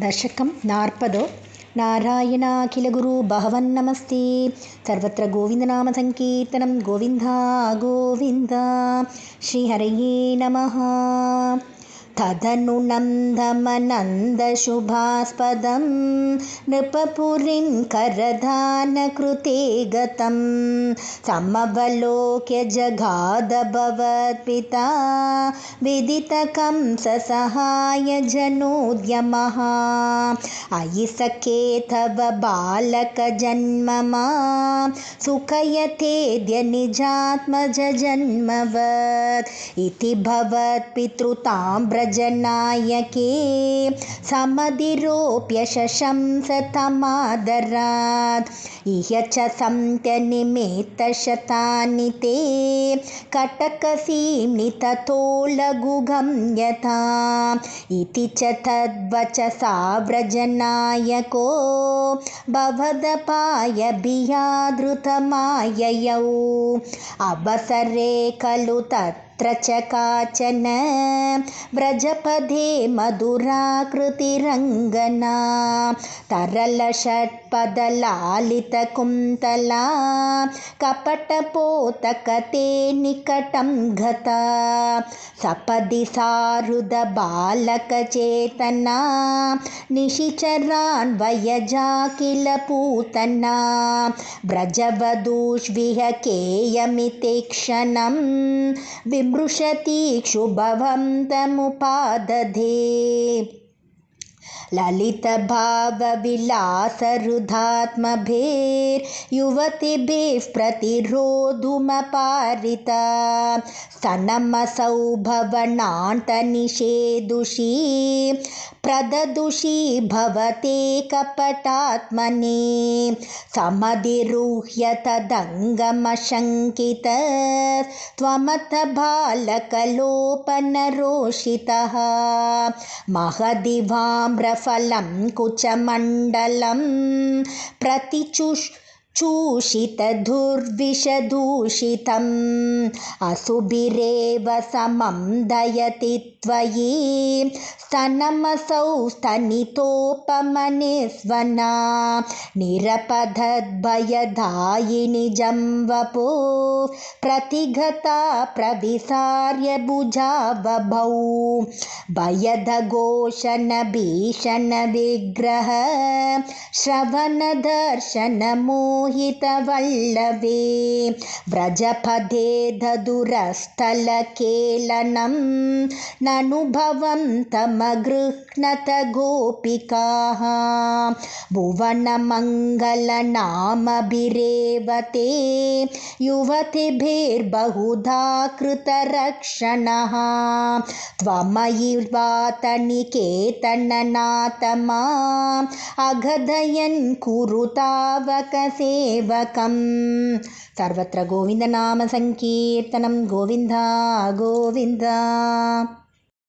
दशकं 40 नारायणाखिलगुरु भगवन्नमस्ते सर्वत्र गोविन्दनामसङ्कीर्तनं गोविन्दा गोविन्द श्रीहरये नमः। तदनुनन्दमनन्दशुभास्पदं नृपपुरीं करधानकृते गतं समवलोक्य जगादभवत्पिता विदितकं ससहायजनोद्यमः। अयि सखे तव बालकजन्ममा सुखयतेद्य निजात्मजन्मवत् इति भवत्पितृताम्र जनायके समधिरोप्यशंसतमादरात् इह च सन्त्यनिमेतशतानि ते कटकसीम्नि ततो लघुगं यथा इति च तद्वचसा व्रजनायको भवदपायभियादृतमाययौ अवसरे खलु तत्र च काचन व्रजपदे मधुराकृतिरङ्गना तरलषट्पदलालितकुन्तला कपटपोतकते निकटं गता सपदि सारुदबालकचेतना निशिचरान्वयजा किल पूतना व्रजवधूष्विहकेयमिते क्षणं विमृशतीक्षुभवं तमुपादधे ललितभावविलासरुधात्मभेर्युवतिभिः प्रतिरोधुमपारिता स्तनमसौ भवनान्तनिषेदुषी प्रददुषी भवते कपटात्मने समधिरुह्य तदङ्गमशङ्कित त्वमथ बालकलोपनरोषितः महदिवाम्रफलं कुचमण्डलं प्रतिचूषितदुर्विषदूषितम् असुभिरेव समं दयति त्वयि स्तनमसौ स्तनितोपमनिस्वना निरपधद्भयदायिनि जंवपो प्रतिघता प्रविसार्य भुजावभौ भयदघोषणभीषणविग्रह श्रवणदर्शनमोहितवल्लवे व्रजपदे ददुरस्थलकेलनं ननुभवन्तमगृह्णत गोपिकाः भुवनमङ्गलनामभिरेव ते युवतिभिर्बहुधा कृतरक्षणः त्वमयिर्वातनिकेतननाथमा अगधयन् कुरुतावकसेवकम् सर्वत्र गोविन्दनामसङ्कीर्तनं गोविन्दा गोविन्द।